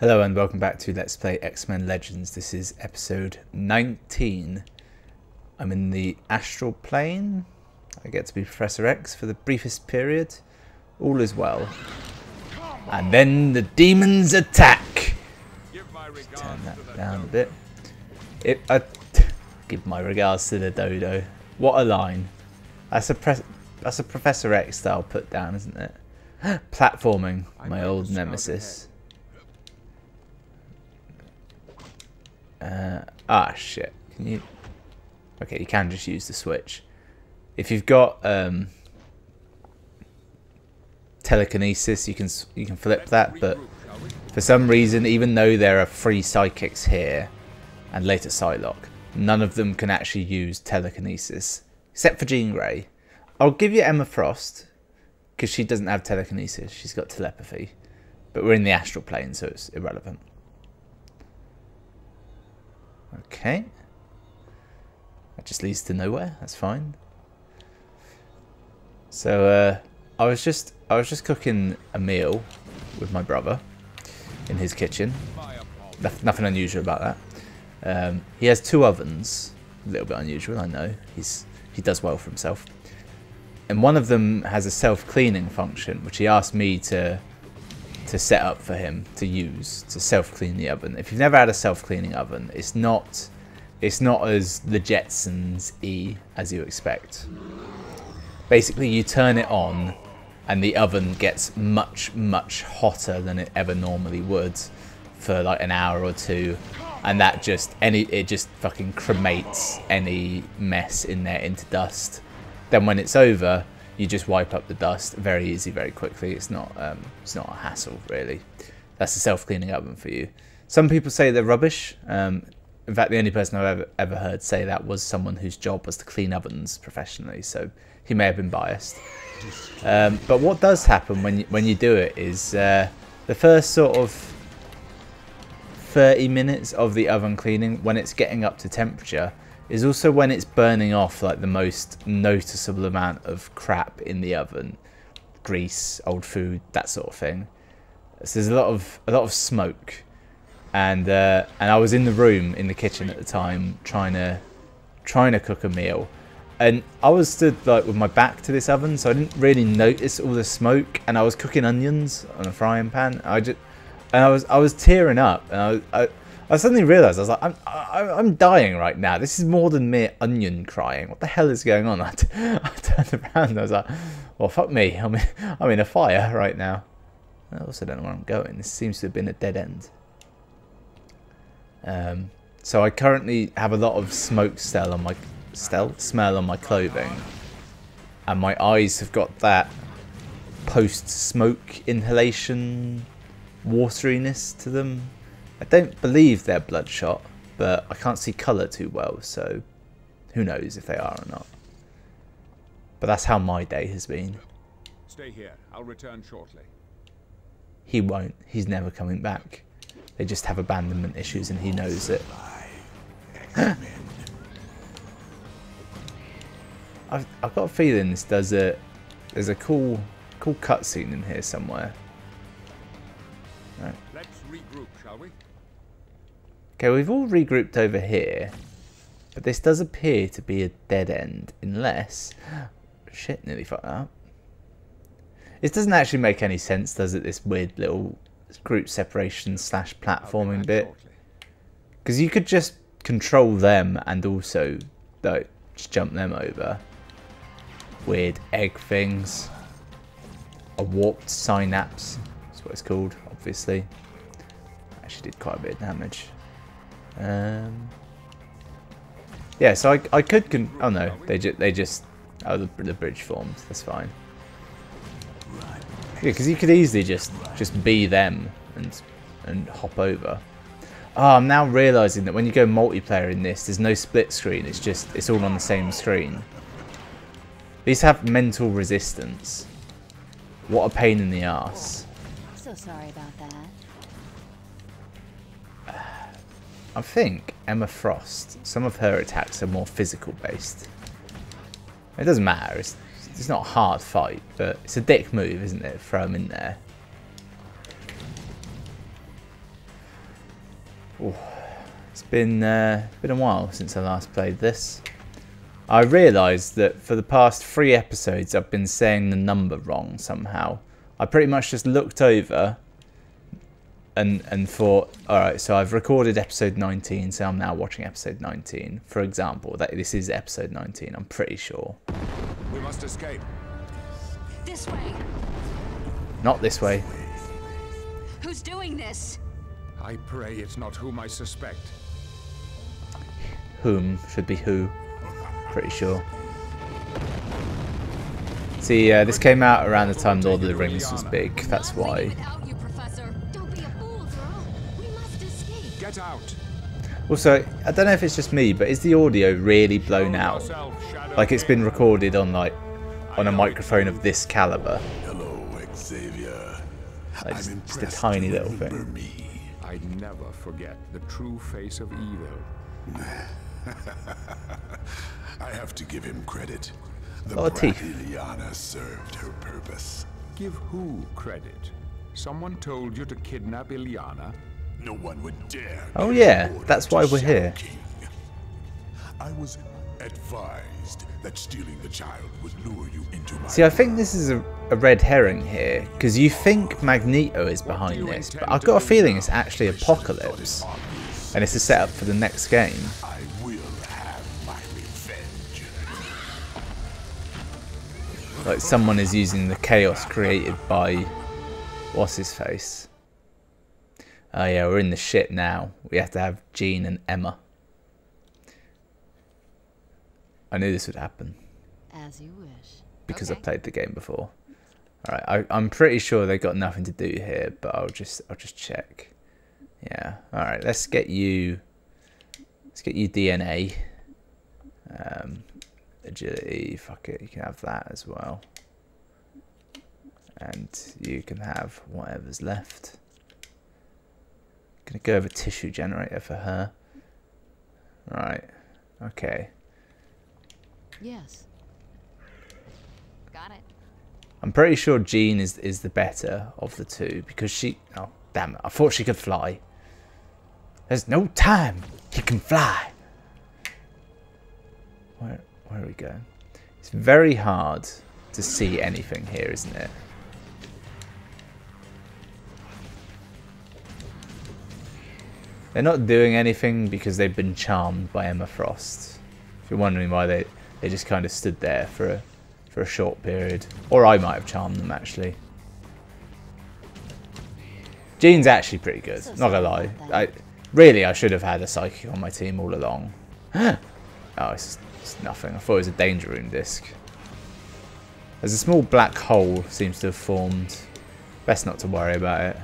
Hello and welcome back to Let's Play X-Men Legends. This is episode 19. I'm in the Astral plane. I get to be Professor X for the briefest period. All is well. And then the demons attack! Just turn that down a bit. Give my regards to the dodo. What a line. That's a Professor X style put down, isn't it? Platforming, my old nemesis. Shit. Can you? Okay, you can just use the switch. If you've got telekinesis, you can flip that. But for some reason, even though there are 3 psychics here and later Psylocke, none of them can actually use telekinesis except for Jean Grey. I'll give you Emma Frost because she doesn't have telekinesis. She's got telepathy, but we're in the astral plane, so it's irrelevant. Okay, that just leads to nowhere. That's fine. So I was just cooking a meal with my brother in his kitchen. Nothing unusual about that. He has 2 ovens. A little bit unusual, I know. He does well for himself. And one of them has a self-cleaning function, which he asked me to set up for him to use to self-clean the oven. If you've never had a self-cleaning oven, it's not as the Jetsons-y as you expect. Basically, you turn it on and the oven gets much hotter than it ever normally would for like an hour or 2, and that just fucking cremates any mess in there into dust. Then when it's over, you just wipe up the dust very easy, very quickly. It's not a hassle, really. That's a self-cleaning oven for you. Some people say they're rubbish. In fact, the only person I've ever heard say that was someone whose job was to clean ovens professionally, so he may have been biased. But what does happen when you do it is the first sort of 30 minutes of the oven cleaning, when it's getting up to temperature, is also when it's burning off like the most noticeable amount of crap in the oven, grease, old food, that sort of thing. So there's a lot of smoke, and I was in the room in the kitchen at the time trying to cook a meal, and I was stood like with my back to this oven, so I didn't really notice all the smoke, and I was cooking onions on a frying pan. I was tearing up, and I suddenly realised, I was like, I'm dying right now. This is more than mere onion crying. What the hell is going on? I turned around and I was like, well, fuck me. I'm in a fire right now. I also don't know where I'm going. This seems to have been a dead end. So I currently have a lot of smoke smell on my clothing. And my eyes have got that post-smoke inhalation wateriness to them. I don't believe they're bloodshot, but I can't see colour too well, so who knows if they are or not. But that's how my day has been. Stay here. I'll return shortly. He won't. He's never coming back. They just have abandonment issues and he knows it. I've got a feeling there's a cool cutscene in here somewhere. Right. Let's regroup, shall we? Okay, we've all regrouped over here, but this does appear to be a dead end, unless... Shit, nearly fucked that up. This doesn't actually make any sense, does it, this weird little group separation / platforming bit? Because you could just control them and also just jump them over. Weird egg things. A warped synapse, that's what it's called, obviously. Actually did quite a bit of damage. Yeah, so I could oh no, they just the bridge formed. That's fine. Yeah, because you could easily just be them and hop over. Oh, I'm now realising that when you go multiplayer in this, there's no split screen. It's all on the same screen. These have mental resistance. What a pain in the arse. So sorry about that. I think Emma Frost, some of her attacks are more physical based. It doesn't matter, it's not a hard fight, but it's a dick move, isn't it? Throw them in there. Ooh, it's been a while since I last played this. I realised that for the past 3 episodes I've been saying the number wrong somehow. I pretty much just looked over and thought, alright, so I've recorded episode 19, so I'm now watching episode 19. For example, this is episode 19, I'm pretty sure. We must escape. This way. Not this way. Who's doing this? I pray it's not whom I suspect. Whom should be who. Pretty sure. See, this came out around the time Lord of the Rings was big, that's why. Without you, Professor. Don't be a fool, girl. We must escape. Get out. Also, I don't know if it's just me, but is the audio really blown out? Like it's been recorded on on a microphone of this caliber. Hello, Xavier. Like just a tiny little thing. I'd never forget the true face of evil. I have to give him credit. The lot of brat teeth. Ileana served her purpose. Give who credit? Someone told you to kidnap Ileana? No one would dare. Oh give yeah, orders that's to why we're Shadow here. King. I was advised that stealing the child would lure you into my. See, I think this is a red herring here, because you think Magneto is behind this, but I've got a feeling it's actually Apocalypse, and it's a setup for the next game. I will have my revenge. Like someone is using the chaos created by what's his face. Oh yeah, we're in the shit now. We have to have Jean and Emma. I knew this would happen As you wish. because Okay. I played the game before. All right, I'm pretty sure they got nothing to do here, but I'll just check. Yeah. All right, let's get you DNA. Agility. Fuck it, you can have that as well. And you can have whatever's left. Gonna go over tissue generator for her. Right. Okay. Yes. Got it. I'm pretty sure Jean is the better of the two because she. Oh damn it! I thought she could fly. There's no time. He can fly. Where are we going? It's very hard to see anything here, isn't it? They're not doing anything because they've been charmed by Emma Frost. If you're wondering why they just kind of stood there for a short period. Or I might have charmed them, actually. Jean's actually pretty good, not gonna lie. I should have had a Psychic on my team all along. Oh, it's nothing. I thought it was a Danger Room disc. There's a small black hole seems to have formed. Best not to worry about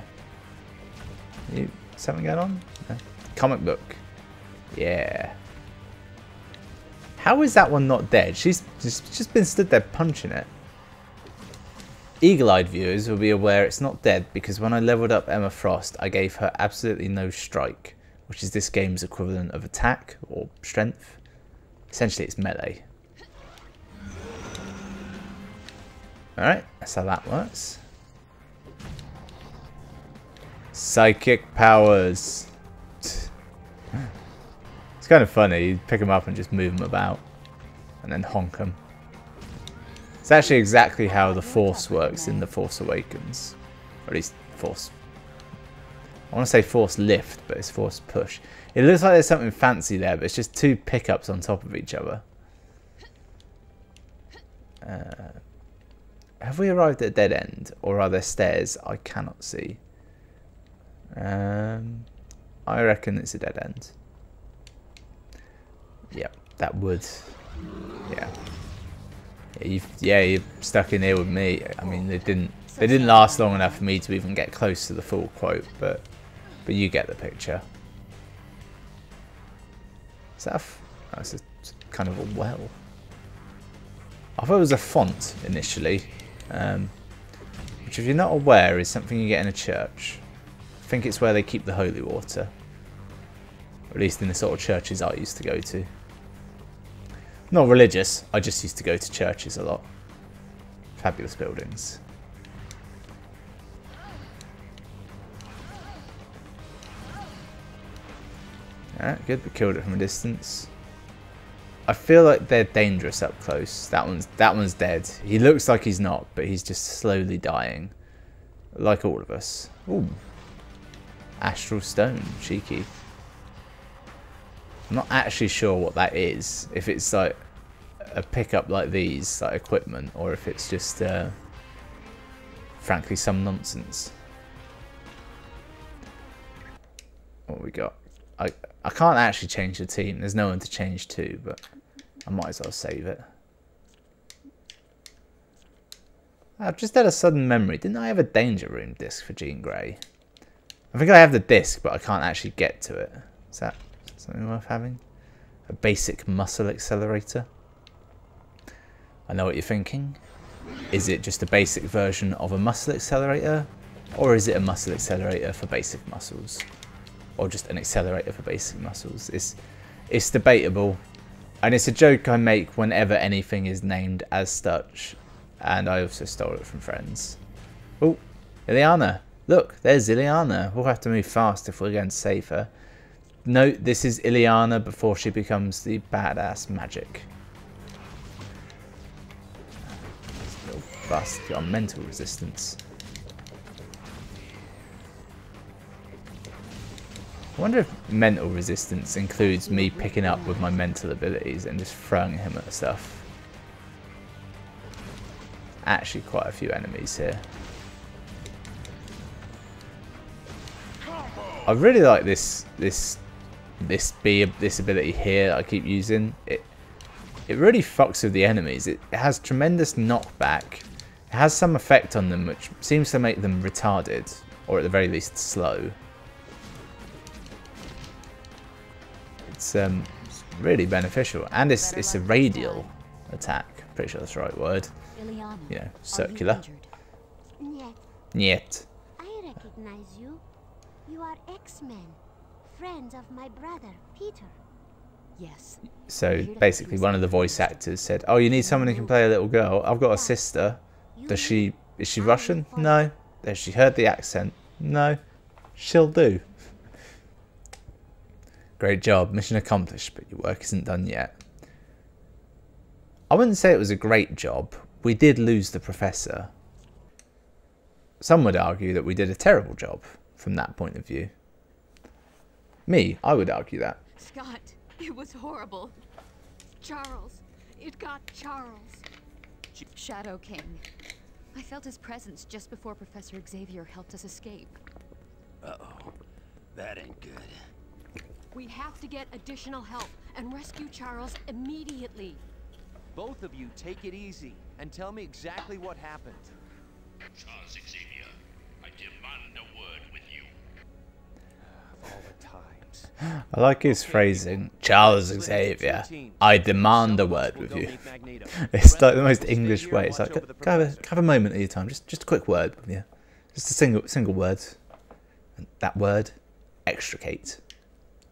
it. Something going on? No. Comic book. Yeah. How is that one not dead? She's just been stood there punching it. Eagle-eyed viewers will be aware it's not dead because when I leveled up Emma Frost, I gave her absolutely no strike, which is this game's equivalent of attack or strength. Essentially, it's melee. Alright, that's how that works. Psychic powers. It's kind of funny. You pick them up and just move them about. And then honk them. It's actually exactly how the Force works in The Force Awakens. Or at least Force... I want to say Force Lift, but it's Force Push. It looks like there's something fancy there, but it's just 2 pickups on top of each other. Have we arrived at a dead end? Or are there stairs I cannot see? I reckon it's a dead end. Yep, that would. Yeah, you're stuck in here with me. I mean, they didn't last long enough for me to even get close to the full quote, but you get the picture. Is that that's kind of a well. I thought it was a font initially, which, if you're not aware, is something you get in a church. I think it's where they keep the holy water. Or at least in the sort of churches I used to go to. Not religious, I just used to go to churches a lot. Fabulous buildings. Alright, good, we killed it from a distance. I feel like they're dangerous up close. That one's dead. He looks like he's not, but he's just slowly dying. Like all of us. Ooh. Astral stone, cheeky. I'm not actually sure what that is. If it's like a pickup like these, like equipment, or if it's just frankly some nonsense. What we got? I can't actually change the team. There's no one to change to, but I might as well save it. I've just had a sudden memory. Didn't I have a Danger Room disc for Jean Grey? I think I have the disc, but I can't actually get to it. Is that something worth having? A basic muscle accelerator? I know what you're thinking. Is it just a basic version of a muscle accelerator? Or is it a muscle accelerator for basic muscles? Or just an accelerator for basic muscles? It's debatable. And it's a joke I make whenever anything is named as such. And I also stole it from friends. Oh, Ileana. Look, there's Ileana. We'll have to move fast if we're going to save her. Note, this is Ileana before she becomes the badass magic. Little bust, got mental resistance. I wonder if mental resistance includes me picking up with my mental abilities and just throwing him at stuff. Actually, quite a few enemies here. I really like this ability here that I keep using. It really fucks with the enemies. It has tremendous knockback. It has some effect on them which seems to make them retarded, or at the very least slow. It's really beneficial, and it's a radial attack. Pretty sure that's the right word. You know, circular. Niet. I recognize you. You are X-Men, friends of my brother, Peter. Yes. So basically one of the voice actors said, oh, you need someone who can play a little girl? I've got a sister. Is she Russian? No. Has she heard the accent? No. She'll do. Great job. Mission accomplished, but your work isn't done yet. I wouldn't say it was a great job. We did lose the professor. Some would argue that we did a terrible job from that point of view. Me, I would argue that. Scott, it was horrible. Charles, it got Charles. Shadow King. I felt his presence just before Professor Xavier helped us escape. Uh-oh. That ain't good. We have to get additional help and rescue Charles immediately. Both of you take it easy and tell me exactly what happened. Charles Xavier, I demand a word with you. All the times. I like his phrasing. Charles Xavier, I demand a word with you. It's like the most English way. It's like, have a moment of your time. Just a quick word with you. Just a single word. And that word, extricate.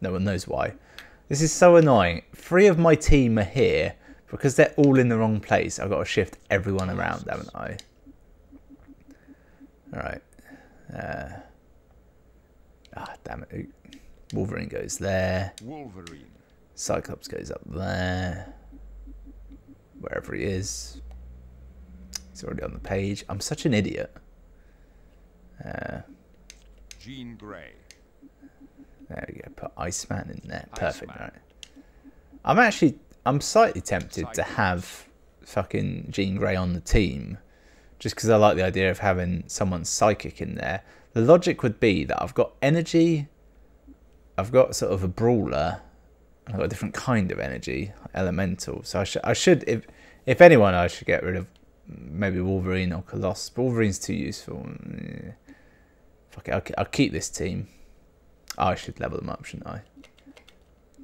No one knows why. This is so annoying. 3 of my team are here. Because they're all in the wrong place, I've got to shift everyone around, haven't I? Alright. Damn it. Wolverine goes there. Wolverine. Cyclops goes up there. Wherever he is. He's already on the page. I'm such an idiot. Jean Grey. There we go. Put Iceman in there. Perfect. Right. I'm slightly tempted to have fucking Jean Grey on the team, just because I like the idea of having someone psychic in there. The logic would be that I've got energy, I've got sort of a brawler, and I've got a different kind of energy, elemental. So I should, if anyone, I should get rid of maybe Wolverine or Colossus. But Wolverine's too useful. Yeah. Fuck it, I'll keep this team. Oh, I should level them up, shouldn't I?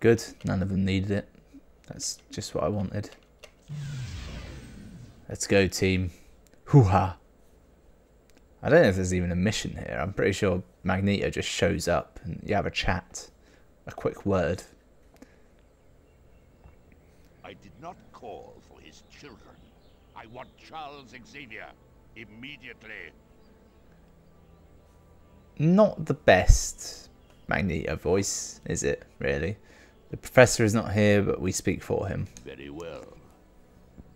Good, none of them needed it. That's just what I wanted. Let's go, team. Hoo-ha. I don't know if there's even a mission here. I'm pretty sure Magneto just shows up and you have a chat. A quick word. I did not call for his children. I want Charles Xavier immediately. Not the best Magneto voice, is it, really? The Professor is not here, but we speak for him. Very well.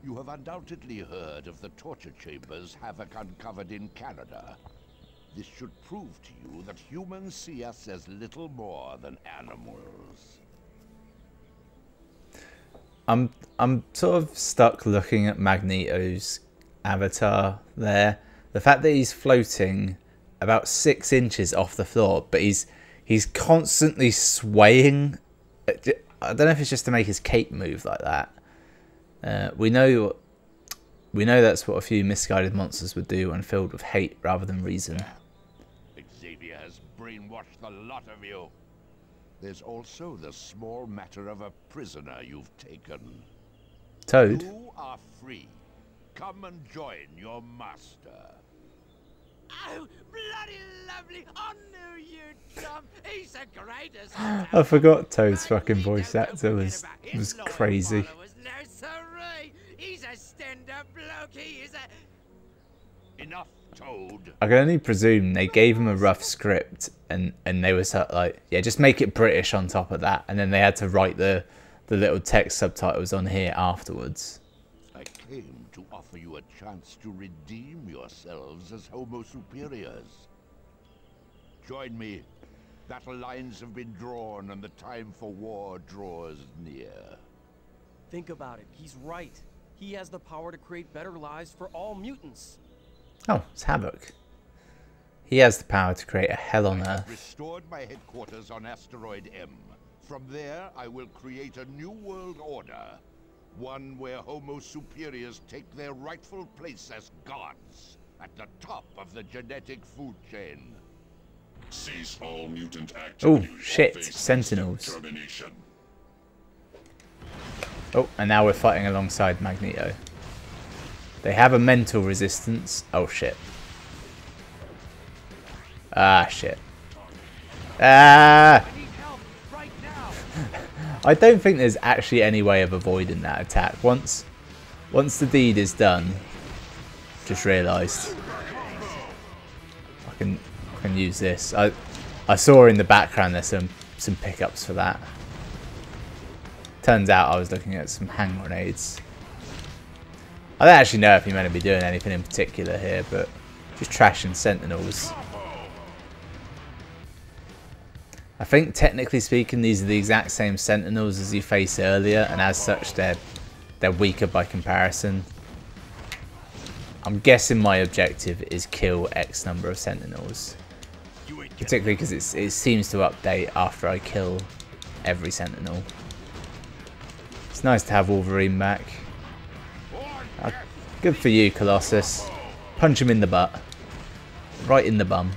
You have undoubtedly heard of the torture chambers Havoc uncovered in Canada. This should prove to you that humans see us as little more than animals. I'm sort of stuck looking at Magneto's avatar there. The fact that he's floating about 6 inches off the floor, but he's constantly swaying. I don't know if it's just to make his cape move like that. We know that's what a few misguided monsters would do when filled with hate rather than reason. Xavier has brainwashed the lot of you. There's also the small matter of a prisoner you've taken. Toad? You are free. Come and join your master. Oh, bloody lovely! I knew you'd come. He's the greatest. I forgot Toad's fucking voice actor was crazy. No, sorry. He's a stand-up bloke. He is a... Enough, Toad. I can only presume they gave him a rough script and they were sort of like, yeah, just make it British on top of that, and then they had to write the little text subtitles on here afterwards. I came to offer you a chance to redeem yourselves as Homo Superiors. Join me. Battle lines have been drawn and the time for war draws near. Think about it. He's right. He has the power to create better lives for all mutants. Oh, it's Havoc. He has the power to create a hell on I have Earth. restored my headquarters on Asteroid M. From there, I will create a new world order. One where Homo Superiors take their rightful place as gods, at the top of the genetic food chain. Cease all mutant Oh, activity. shit. Sentinels. Termination. Oh, and now we're fighting alongside Magneto. They have a mental resistance. Oh, shit. Ah, shit. Ah! I don't think there's actually any way of avoiding that attack. Once the deed is done, just realised I can use this. I saw in the background there's some pickups for that. Turns out I was looking at some hand grenades. I don't actually know if you're meant to be doing anything in particular here, but just trashing sentinels. I think technically speaking these are the exact same sentinels as you faced earlier, and as such they're weaker by comparison. I'm guessing my objective is kill X number of sentinels. Particularly because it seems to update after I kill every sentinel. It's nice to have Wolverine back. Good for you, Colossus. Punch him in the butt. Right in the bum.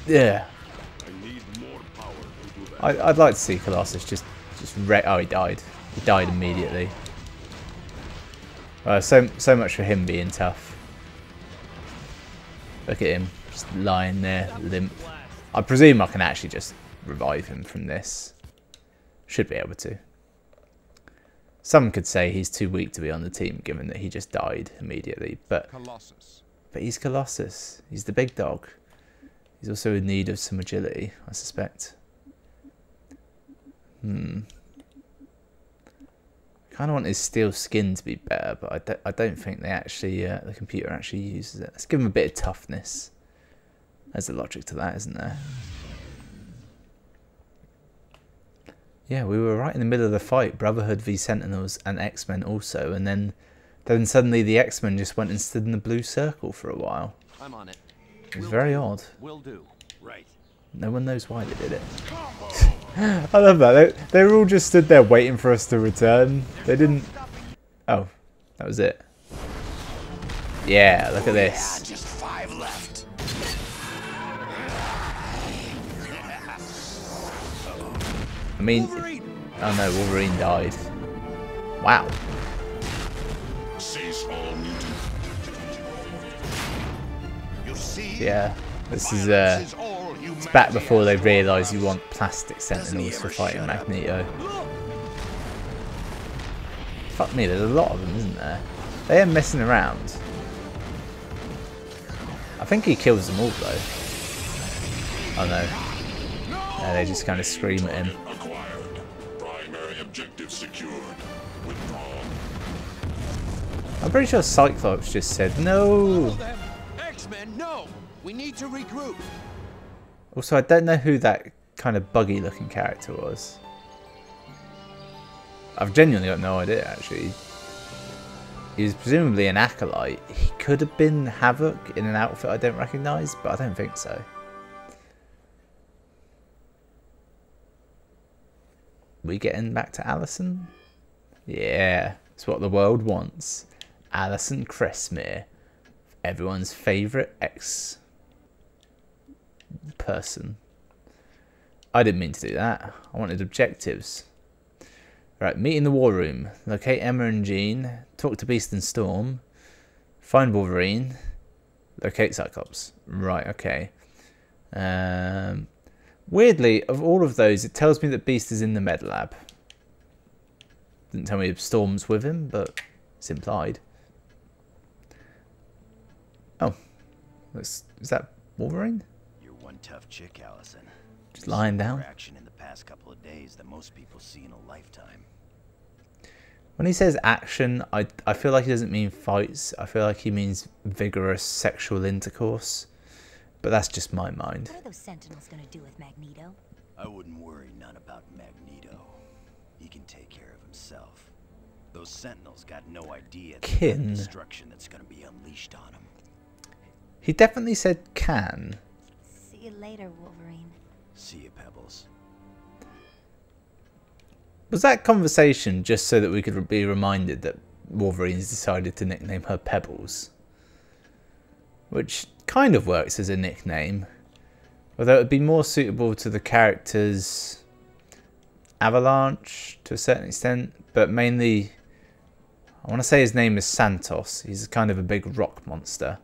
Yeah. I'd like to see Colossus just oh, he died. He died immediately. So much for him being tough. Look at him, just lying there, limp. I presume I can actually just revive him from this. Should be able to. Some could say he's too weak to be on the team, given that he just died immediately. But he's Colossus. He's the big dog. He's also in need of some agility, I suspect. Kind of want his steel skin to be better, but I don't think they actually the computer actually uses it. Let's give him a bit of toughness. There's a logic to that, isn't there? Yeah, we were right in the middle of the fight. Brotherhood v Sentinels and X-Men also, and then suddenly the X-Men just went and stood in the blue circle for a while. I'm on it. It was very odd. Will do. Right. No one knows why they did it. I love that. They were all just stood there waiting for us to return. They didn't... Oh, that was it. Yeah, look at this. Just 5 left. I mean... Oh no, Wolverine died. Wow. Cease all mutant. You see? Yeah, this is it's back before they realise you want plastic sentinels for fighting Magneto. Fuck me, there's a lot of them, isn't there? They are messing around. I think he kills them all though. Oh no. They just kind of scream at him. Acquired. Primary objective secured. Withdraw. I'm pretty sure Cyclops just said no. X-Men, no! We need to regroup. Also, I don't know who that kind of buggy looking character was. I've genuinely got no idea, actually. He was presumably an acolyte. He could have been Havoc in an outfit I don't recognise, but I don't think so. We getting back to Allison? Yeah, it's what the world wants. Allison Cressmere, everyone's favourite ex-person. I didn't mean to do that. I wanted objectives. Right, meet in the war room. Locate Emma and Jean. Talk to Beast and Storm. Find Wolverine. Locate Cyclops. Right, okay. Weirdly, of all of those, it tells me that Beast is in the med lab. Didn't tell me if Storm's with him, but it's implied. Oh, is that Wolverine? You're one tough chick, Allison. Just lying down. Action in the past couple of days that most people see in a lifetime. When he says action, I feel like he doesn't mean fights. I feel like he means vigorous sexual intercourse. But that's just my mind. What are those Sentinels gonna do with Magneto? I wouldn't worry none about Magneto. He can take care of himself. Those Sentinels got no idea the destruction that's gonna be unleashed on him. He definitely said can. See you later, Wolverine. See you, Pebbles. Was that conversation just so that we could be reminded that Wolverine's decided to nickname her Pebbles? Which kind of works as a nickname, although it would be more suitable to the character's Avalanche to a certain extent, but mainly I want to say his name is Santos. He's kind of a big rock monster.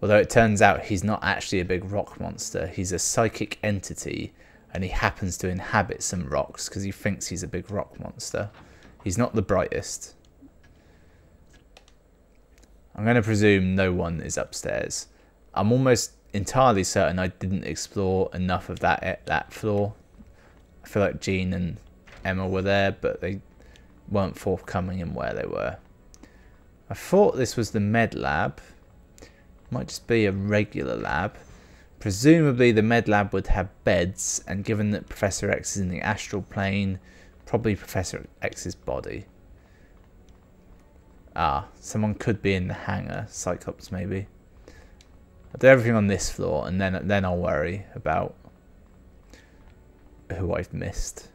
Although it turns out he's not actually a big rock monster. He's a psychic entity and he happens to inhabit some rocks because he thinks he's a big rock monster. He's not the brightest. I'm going to presume no one is upstairs. I'm almost entirely certain I didn't explore enough of that floor. I feel like Jean and Emma were there, but they weren't forthcoming in where they were. I thought this was the med lab. Might just be a regular lab. Presumably the med lab would have beds, and given that Professor X is in the astral plane, probably Professor X's body. Ah, someone could be in the hangar. Cyclops, maybe. I'll do everything on this floor, and then I'll worry about who I've missed.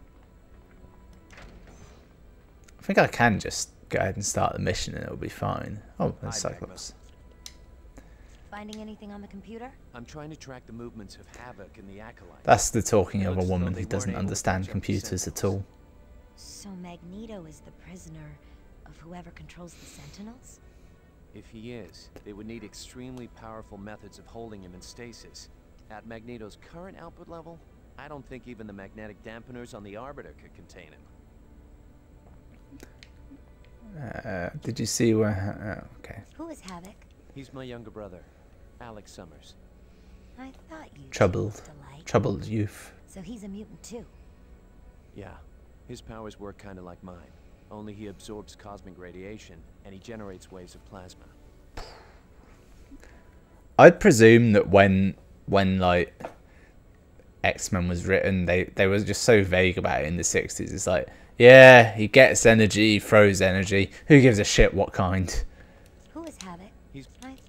I think I can just go ahead and start the mission, and it'll be fine. Oh, there's Cyclops. Finding anything on the computer? I'm trying to track the movements of Havoc and the Acolyte. That's the talking of a woman who doesn't understand computers at all. So Magneto is the prisoner of whoever controls the Sentinels? If he is, they would need extremely powerful methods of holding him in stasis. At Magneto's current output level, I don't think even the magnetic dampeners on the Arbiter could contain him. Did you see where... okay. Who is Havoc? He's my younger brother, Alex Summers. I thought you Troubled youth. So he's a mutant too? Yeah. His powers work kind of like mine. Only he absorbs cosmic radiation, and he generates waves of plasma. I'd presume that when like X-Men was written, they were just so vague about it in the 60s. It's like, yeah, he gets energy, throws energy. Who gives a shit what kind? Who is Havoc?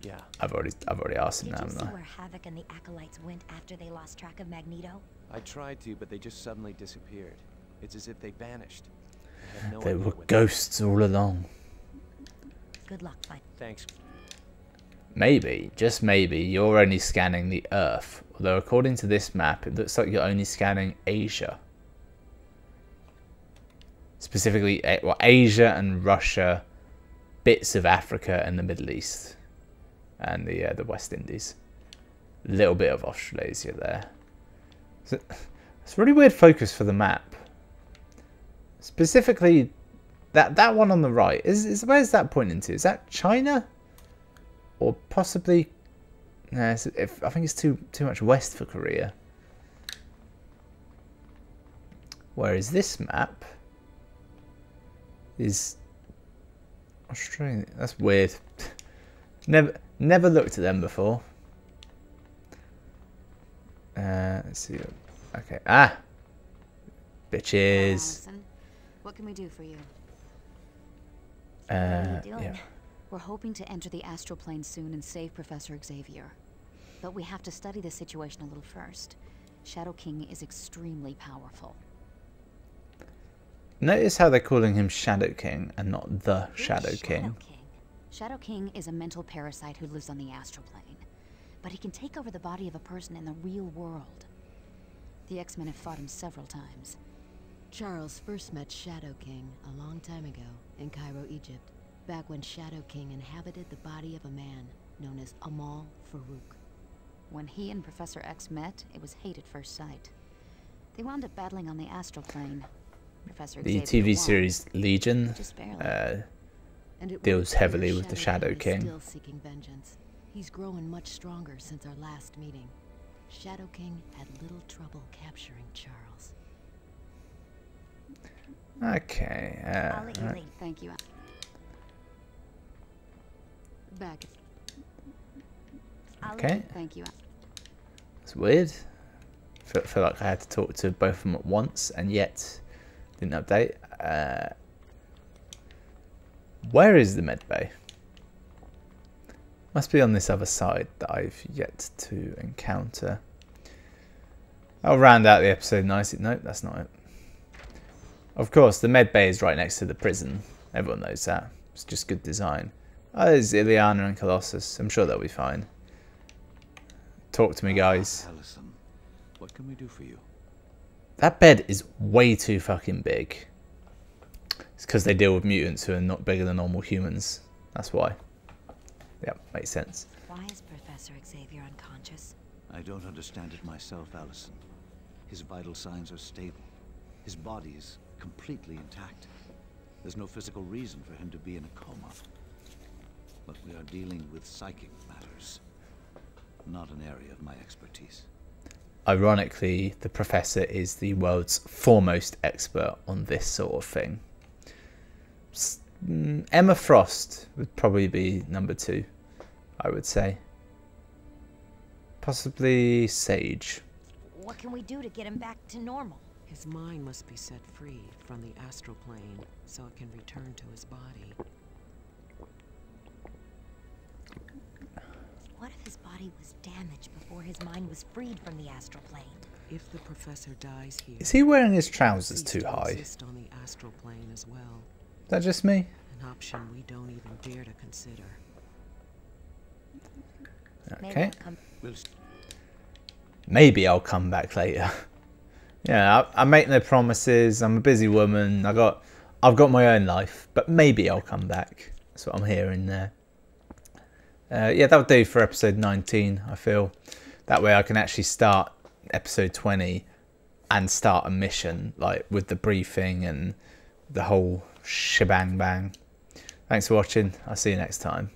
Yeah. I've already asked him that, haven't I? Did you see where Havoc and the Acolytes went after they lost track of Magneto? I tried to, but they just suddenly disappeared. It's as if they vanished. I have no They idea were what ghosts all along. Good luck, fine. Thanks. Maybe, just maybe, you're only scanning the Earth. Although according to this map, it looks like you're only scanning Asia. Specifically, well, Asia and Russia, bits of Africa and the Middle East. And the West Indies. A little bit of Australasia there. So, it's a really weird focus for the map. Specifically, that one on the right. Where's that pointing to? Is that China? Or possibly... I think it's too much west for Korea. Whereas this map is Australia. That's weird. Never looked at them before. Let's see. Okay. Ah, bitches. What can we do for you? Yeah. We're hoping to enter the astral plane soon and save Professor Xavier. But we have to study the situation a little first. Shadow King is extremely powerful. Notice how they're calling him Shadow King and not the Shadow King. Shadow King is a mental parasite who lives on the astral plane. But he can take over the body of a person in the real world. The X-Men have fought him several times. Charles first met Shadow King a long time ago in Cairo, Egypt, back when Shadow King inhabited the body of a man known as Amal Farouk. When he and Professor X met, it was hate at first sight. They wound up battling on the astral plane. Professor The Xavier TV won, series Legion deals heavily with the Shadow King. Still seeking vengeance. He's grown much stronger since our last meeting. Shadow King had little trouble capturing Charles. Okay. I'll let you lead. Thank you. Back. Okay. Thank you. It's weird. Feel like I had to talk to both of them at once, and yet didn't update. Where is the med bay? Must be on this other side that I've yet to encounter. I'll round out the episode nicely. Nope, that's not it. Of course, the med bay is right next to the prison. Everyone knows that. It's just good design. Oh, there's Ileana and Colossus. I'm sure they'll be fine. Talk to me, guys. Allison, what can we do for you? That bed is way too fucking big. It's because they deal with mutants who are not bigger than normal humans. That's why. Yep, makes sense. Why is Professor Xavier unconscious? I don't understand it myself, Allison. His vital signs are stable. His body is completely intact. There's no physical reason for him to be in a coma. But we are dealing with psychic matters. Not an area of my expertise. Ironically, the Professor is the world's foremost expert on this sort of thing. Emma Frost would probably be number 2, I would say. Possibly Sage. What can we do to get him back to normal? His mind must be set free from the astral plane so it can return to his body. What if his body was damaged before his mind was freed from the astral plane? If the professor dies here, Is he wearing his trousers too high? exist on the astral plane as well. Is that just me? An option we don't even dare to consider. Okay. Maybe I'll come back later. Yeah, I make no promises. I'm a busy woman. I've got my own life, but maybe I'll come back. That's what I'm hearing there. Yeah, that'll do for episode 19, I feel. That way I can actually start episode 20 and start a mission, like with the briefing and the whole shebang bang. Thanks for watching. I'll see you next time.